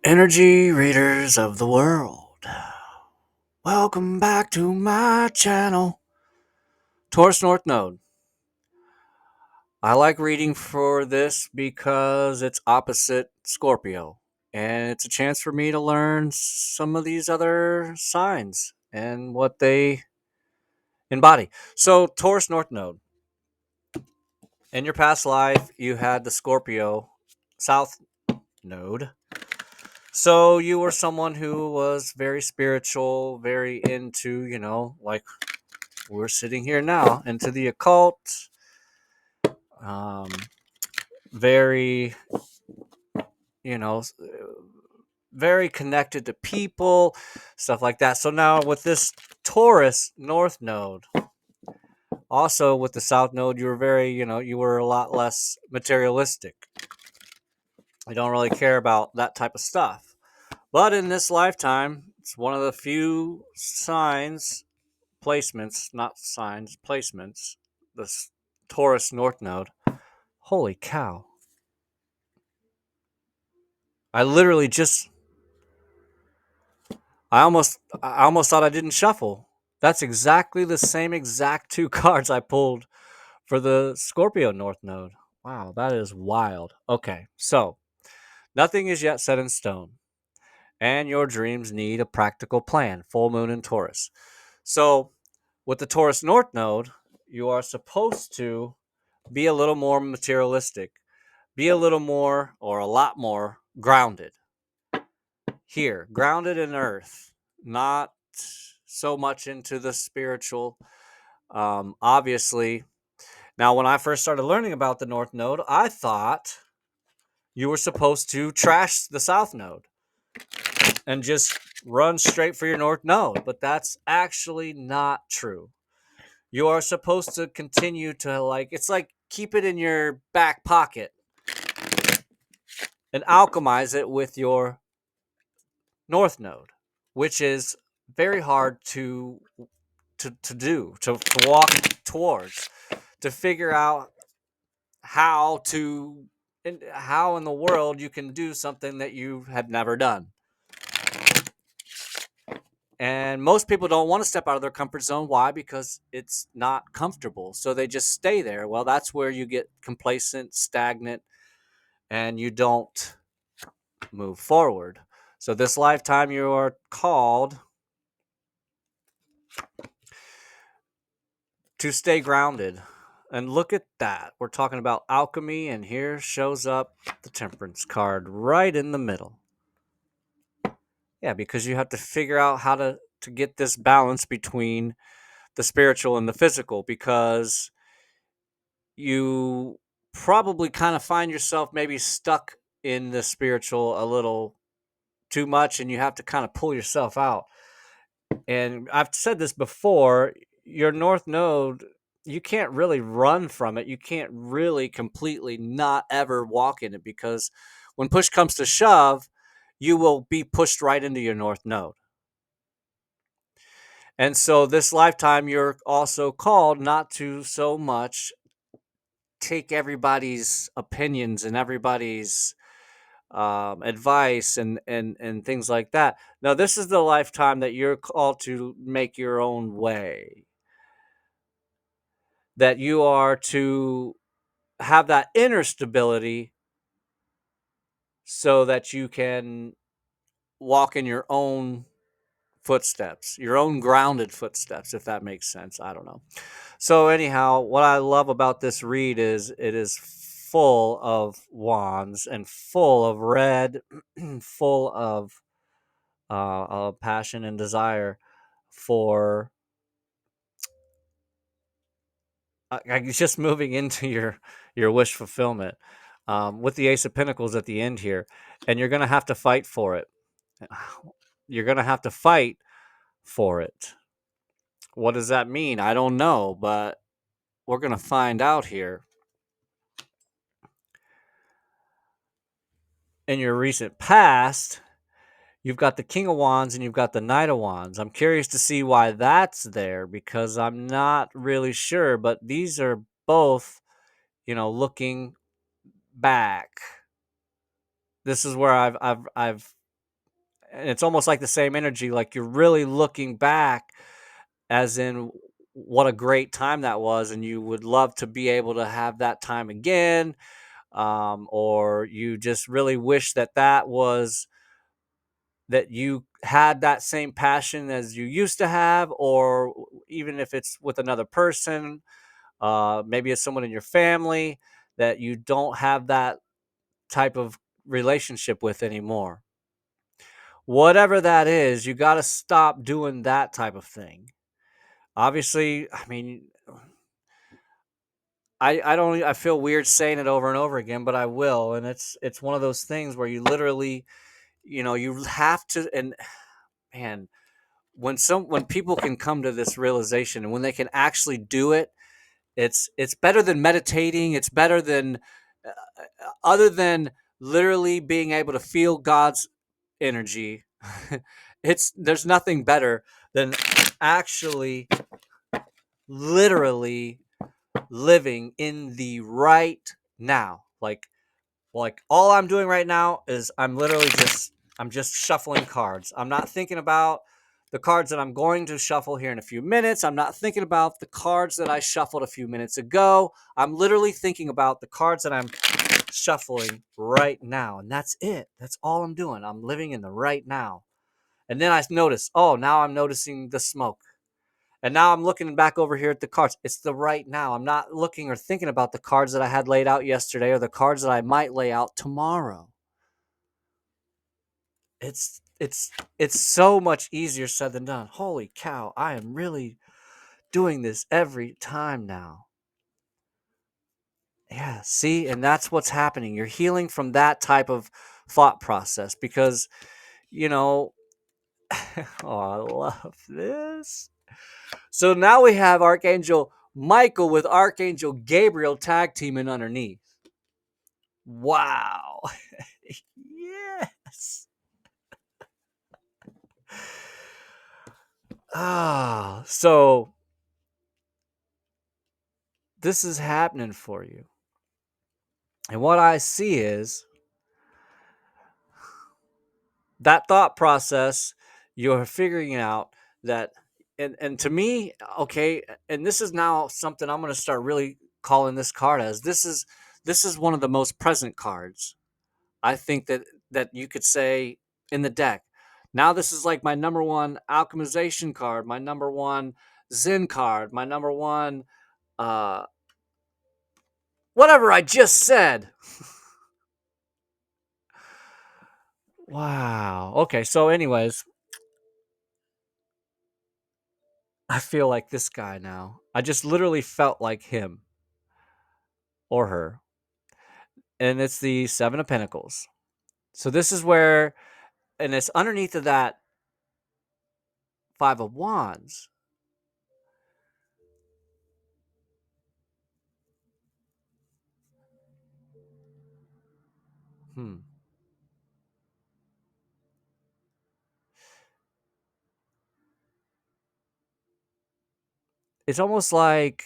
Energy readers of the world, welcome back to my channel, Taurus North Node. I like reading for this because it's opposite Scorpio, and it's a chance for me to learn some of these other signs and what they embody. So, Taurus North Node, in your past life, you had the Scorpio South Node. So you were someone who was very spiritual, very into, like we're sitting here now, into the occult, um, very, you know, very connected to people, stuff like that. So now with this Taurus North Node, also with the South Node, you were very, you were a lot less materialistic. You don't really care about that type of stuff. But in this lifetime, it's one of the few signs placements, not signs, placements, this Taurus North Node. Holy cow. I literally just I almost thought I didn't shuffle. That's exactly the same exact two cards I pulled for the Scorpio North Node. Wow, that is wild. Okay, so nothing is yet set in stone, and your dreams need a practical plan. Full moon in Taurus. So, with the Taurus North Node, you are supposed to be a little more materialistic, be a little more or a lot more grounded. Here, grounded in earth, not so much into the spiritual. Obviously, now when I first started learning about the North Node, I thought you were supposed to trash the South Node and just run straight for your North Node, but that's actually not true. You are supposed to continue to, it's like keep it in your back pocket and alchemize it with your North Node, which is very hard to do, to walk towards, to figure out how in the world you can do something that you have never done. And most people don't want to step out of their comfort zone. Why? Because it's not comfortable. So they just stay there. Well, that's where you get complacent, stagnant, and you don't move forward. So this lifetime you are called to stay grounded. And look at that. We're talking about alchemy, and here shows up the Temperance card right in the middle. Yeah, because you have to figure out how to get this balance between the spiritual and the physical, because you probably kind of find yourself maybe stuck in the spiritual a little too much, and you have to kind of pull yourself out. And I've said this before, your North Node, you can't really run from it. You can't really completely not ever walk in it, because when push comes to shove, you will be pushed right into your North Node. And so this lifetime, you're also called not to so much take everybody's opinions and everybody's advice and things like that. Now, this is the lifetime that you're called to make your own way, that you are to have that inner stability so that you can walk in your own footsteps, your own grounded footsteps, if that makes sense. I don't know. So anyhow, what I love about this read is it is full of wands and full of red, full of passion and desire for just moving into your wish fulfillment, with the Ace of Pentacles at the end here, and you're going to have to fight for it. You're going to have to fight for it. What does that mean? I don't know, but we're going to find out here. In your recent past, you've got the King of Wands and you've got the Knight of Wands. I'm curious to see why that's there, because I'm not really sure, but these are both, looking back. This is where I've and it's almost like the same energy, like you're really looking back, as in what a great time that was, and you would love to be able to have that time again, or you just really wish that that you had that same passion as you used to have, or even if it's with another person, maybe it's someone in your family that you don't have that type of relationship with anymore. Whatever that is, you got to stop doing that type of thing. Obviously, I mean, I don't, I feel weird saying it over and over again, but I will. And it's one of those things where you literally, you have to. And man, when people can come to this realization and when they can actually do it, it's better than meditating. It's better than other than literally being able to feel God's energy. There's nothing better than actually literally living in the right now. Like all I'm doing right now is I'm just shuffling cards. I'm not thinking about the cards that I'm going to shuffle here in a few minutes. I'm not thinking about the cards that I shuffled a few minutes ago. I'm literally thinking about the cards that I'm shuffling right now. And that's it. That's all I'm doing. I'm living in the right now. And then I notice, oh, now I'm noticing the smoke. And now I'm looking back over here at the cards. It's the right now. I'm not looking or thinking about the cards that I had laid out yesterday or the cards that I might lay out tomorrow. It's so much easier said than done. Holy cow, I am really doing this every time now. Yeah, see, and that's what's happening. You're healing from that type of thought process because, you know, oh, I love this. So now we have Archangel Michael with Archangel Gabriel tag teaming underneath. Wow. Yes. So this is happening for you. And what I see is that thought process, you're figuring out that, and to me, okay, and this is now something I'm going to start really calling this card as this is one of the most present cards. I think that you could say in the deck. Now this is like my number one alchemization card, my number one Zen card, my number one whatever I just said. Wow. Okay, so anyways, I feel like this guy now. I just literally felt like him or her. And it's the 7 of Pentacles. So this is where, and it's underneath of that 5 of Wands. It's almost like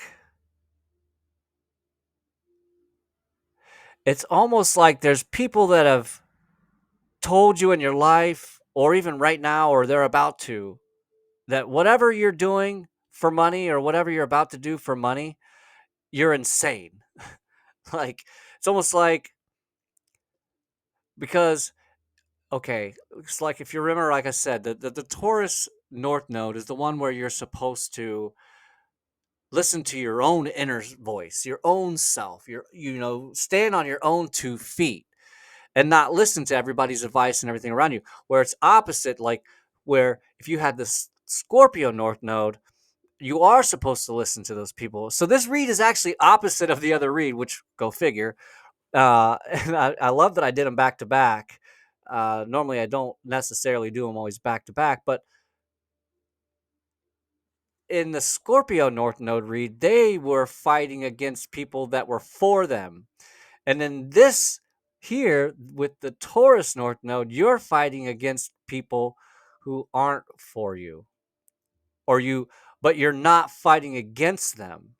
there's people that have told you in your life, or even right now, or they're about to, that whatever you're doing for money or whatever you're about to do for money, you're insane. Like, it's almost like, because, okay, it's like if you remember, like I said, the Taurus North Node is the one where you're supposed to listen to your own inner voice, your own self, stand on your own 2 feet and not listen to everybody's advice and everything around you. Where it's opposite, like where if you had this Scorpio North Node, you are supposed to listen to those people. So this read is actually opposite of the other read, which go figure. And I love that I did them back to back. Normally I don't necessarily do them always back to back, but in the Scorpio North Node read, they were fighting against people that were for them. And then this here with the Taurus North Node, you're fighting against people who aren't for you. But you're not fighting against them.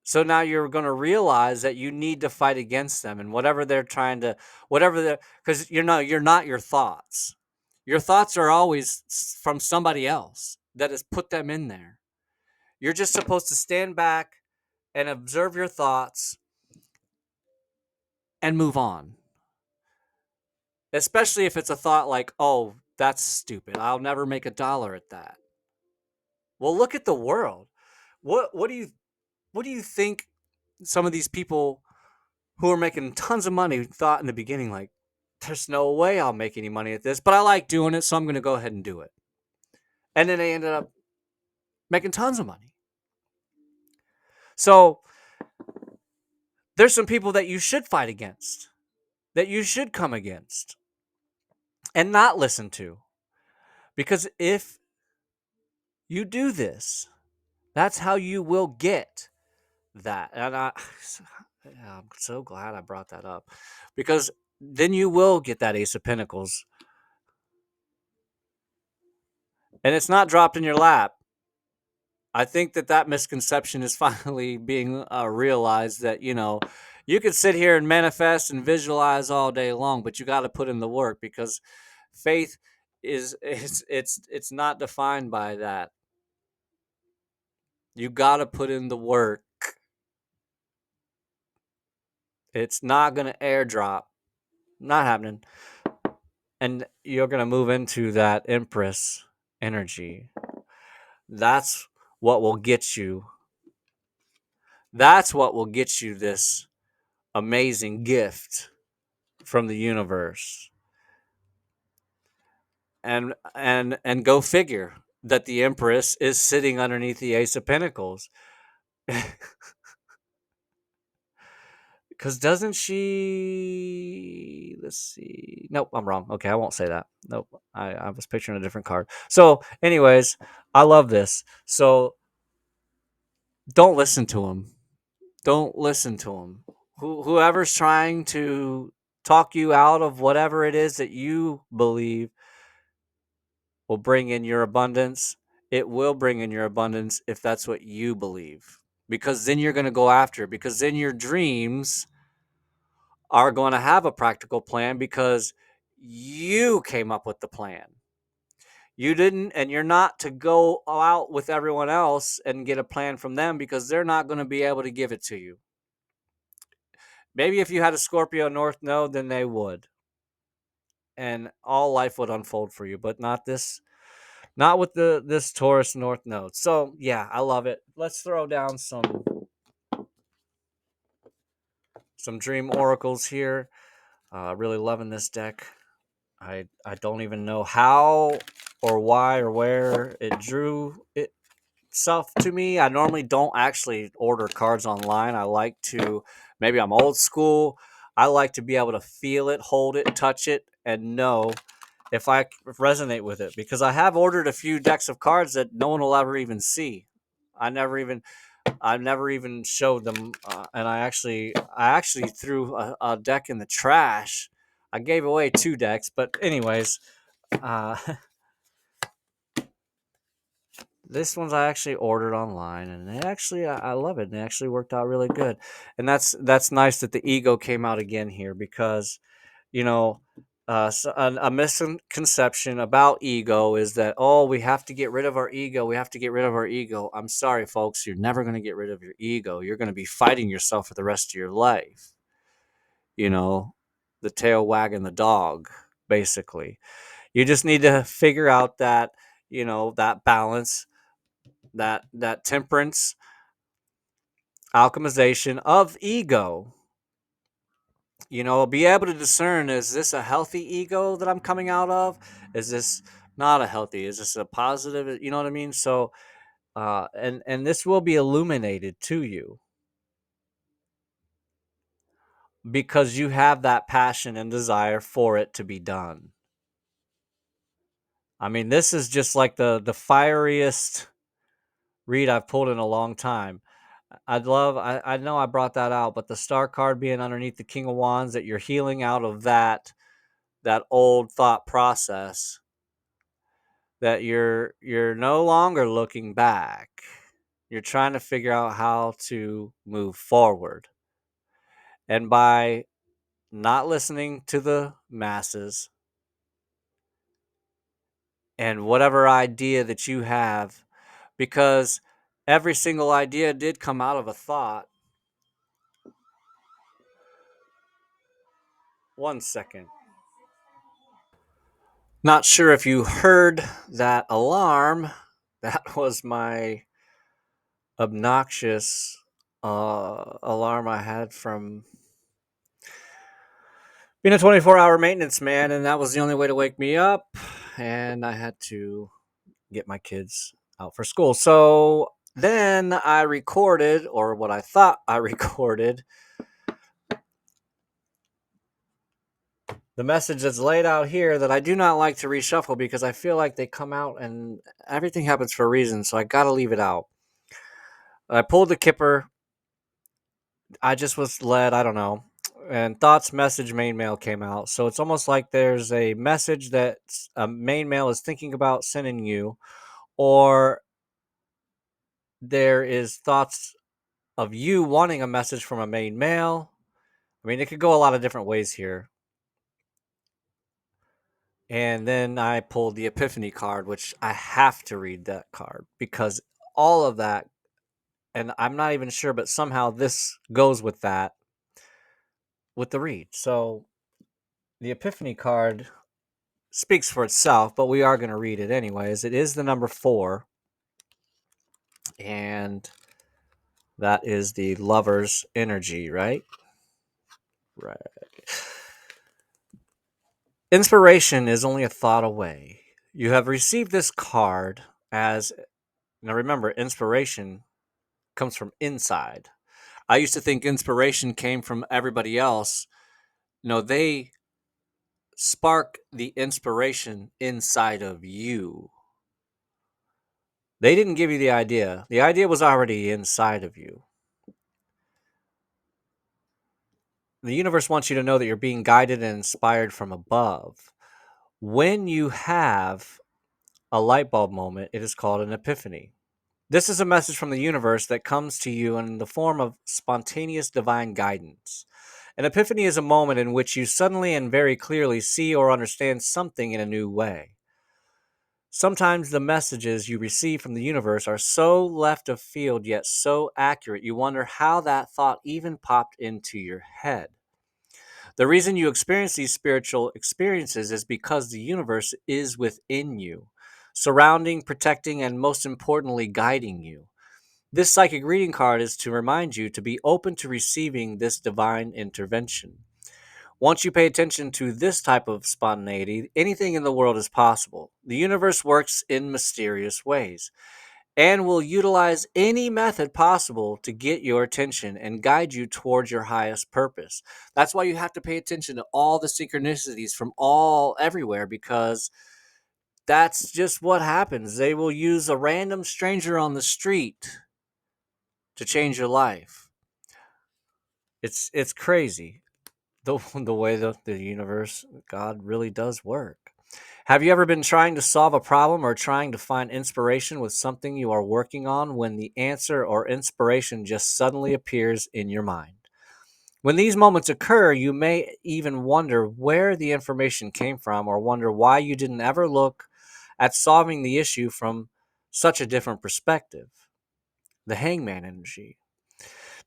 So now you're going to realize that you need to fight against them, and whatever they're trying to, whatever they're, because you're not your thoughts. Your thoughts are always from somebody else that has put them in there. You're just supposed to stand back and observe your thoughts and move on. Especially if it's a thought like, oh, that's stupid. I'll never make $1 at that. Well, look at the world. What do you think some of these people who are making tons of money thought in the beginning, like, there's no way I'll make any money at this, but I like doing it, so I'm going to go ahead and do it. And then they ended up making tons of money. So there's some people that you should fight against, that you should come against and not listen to. Because if you do this, that's how you will get that. And I'm so glad I brought that up, because then you will get that Ace of Pentacles. And it's not dropped in your lap. I think that misconception is finally being realized, that, you could sit here and manifest and visualize all day long, but you got to put in the work, because faith it's not defined by that. You got to put in the work. It's not going to airdrop. Not happening. And you're going to move into that Empress energy. That's what will get you. That's what will get you this amazing gift from the universe. And go figure that the Empress is sitting underneath the Ace of Pentacles. Because doesn't she... Let's see. Nope, I'm wrong. Okay, I won't say that. Nope, I was picturing a different card. So, anyways, I love this. So, don't listen to him. Don't listen to him. Whoever's trying to talk you out of whatever it is that you believe will bring in your abundance, it will bring in your abundance if that's what you believe. Because then you're going to go after it. Because then your dreams are going to have a practical plan, because you came up with the plan. You didn't, and you're not to go out with everyone else and get a plan from them, because they're not going to be able to give it to you. Maybe if you had a Scorpio North Node, then they would. And all life would unfold for you, but not this. Not with this Taurus North Node. So, yeah, I love it. Let's throw down some dream oracles here. Really loving this deck. I don't even know how or why or where it drew itself to me. I normally don't actually order cards online. I like to, maybe I'm old school. I like to be able to feel it, hold it, touch it, and know if I resonate with it. Because I have ordered a few decks of cards that no one will ever even see. I never even showed them, and I actually threw a deck in the trash. I gave away 2 decks, but anyways, this one's I actually ordered online, and they actually I love it. And it actually worked out really good, and that's nice that the ego came out again here, because so a misconception about ego is that, oh, we have to get rid of our ego. We have to get rid of our ego. I'm sorry, folks. You're never going to get rid of your ego. You're going to be fighting yourself for the rest of your life. The tail wagging the dog, basically. You just need to figure out that, that balance, that temperance, alchemization of ego. Be able to discern, is this a healthy ego that I'm coming out of? Is this not a healthy? Is this a positive? You know what I mean? So, and this will be illuminated to you, because you have that passion and desire for it to be done. I mean, this is just like the fieriest read I've pulled in a long time. I know I brought that out, but the star card being underneath the King of Wands, that you're healing out of that old thought process, that you're no longer looking back. You're trying to figure out how to move forward. And by not listening to the masses and whatever idea that you have, because every single idea did come out of a thought. One second. Not sure if you heard that alarm. That was my obnoxious alarm I had from being a 24-hour maintenance man, and that was the only way to wake me up, and I had to get my kids out for school. So then I recorded, or what I thought I recorded, the message that's laid out here that I do not like to reshuffle because I feel like they come out and everything happens for a reason, so I gotta leave it out. I pulled the Kipper. I just was led, I don't know. And thoughts message main mail came out. So it's almost like there's a message that a main mail is thinking about sending you, or there is thoughts of you wanting a message from a main mail. I mean, it could go a lot of different ways here. And then I pulled the Epiphany card, which I have to read that card because all of that, and I'm not even sure, but somehow this goes with that, with the read. So the Epiphany card speaks for itself, but we are going to read it anyways. It is the number 4, and that is the lover's energy, right? Right. Inspiration is only a thought away. You have received this card as, now remember, inspiration comes from inside. I used to think inspiration came from everybody else. No, they spark the inspiration inside of you. They didn't give you the idea. The idea was already inside of you. The universe wants you to know that you're being guided and inspired from above. When you have a light bulb moment, it is called an epiphany. This is a message from the universe that comes to you in the form of spontaneous divine guidance. An epiphany is a moment in which you suddenly and very clearly see or understand something in a new way. Sometimes the messages you receive from the universe are so left of field yet so accurate you wonder how that thought even popped into your head. The reason you experience these spiritual experiences is because the universe is within you, surrounding, protecting, and most importantly, guiding you. This psychic reading card is to remind you to be open to receiving this divine intervention. Once you pay attention to this type of spontaneity, anything in the world is possible. The universe works in mysterious ways and will utilize any method possible to get your attention and guide you towards your highest purpose. That's why you have to pay attention to all the synchronicities from all everywhere, because that's just what happens. They will use a random stranger on the street to change your life. It's crazy the way the universe, God really does work. Have you ever been trying to solve a problem or trying to find inspiration with something you are working on when the answer or inspiration just suddenly appears in your mind? When these moments occur, you may even wonder where the information came from or wonder why you didn't ever look at solving the issue from such a different perspective. The hangman energy.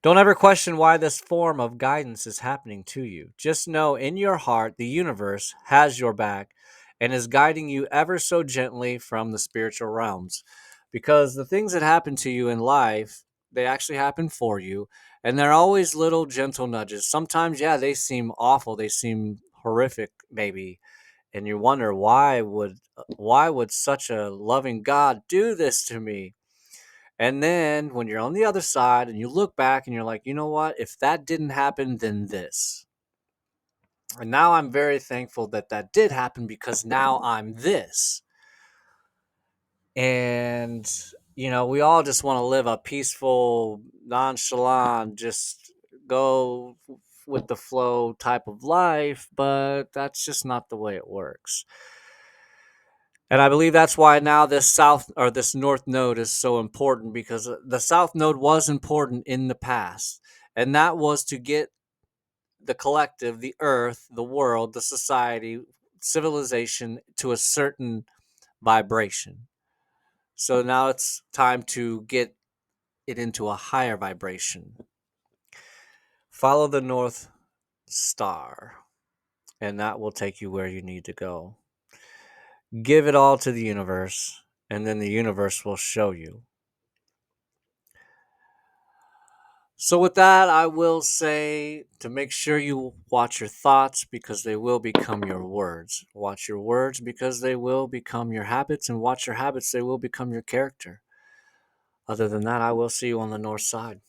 Don't ever question why this form of guidance is happening to you. Just know in your heart the universe has your back and is guiding you ever so gently from the spiritual realms. Because the things that happen to you in life, they actually happen for you. And they're always little gentle nudges. Sometimes, yeah, they seem awful. They seem horrific, maybe. And you wonder why would such a loving God do this to me? And then when you're on the other side and you look back and you're like, you know what? If that didn't happen, then this. And now I'm very thankful that that did happen because now I'm this. And, we all just want to live a peaceful, nonchalant, just go with the flow type of life, but that's just not the way it works. And I believe that's why now this south or this north node is so important, because the south node was important in the past. And that was to get the collective, the earth, the world, the society, civilization to a certain vibration. So now it's time to get it into a higher vibration. Follow the North Star, and that will take you where you need to go. Give it all to the universe, and then the universe will show you. So, with that, I will say to make sure you watch your thoughts, because they will become your words. Watch your words because they will become your habits, and watch your habits, they will become your character. Other than that, I will see you on the north side.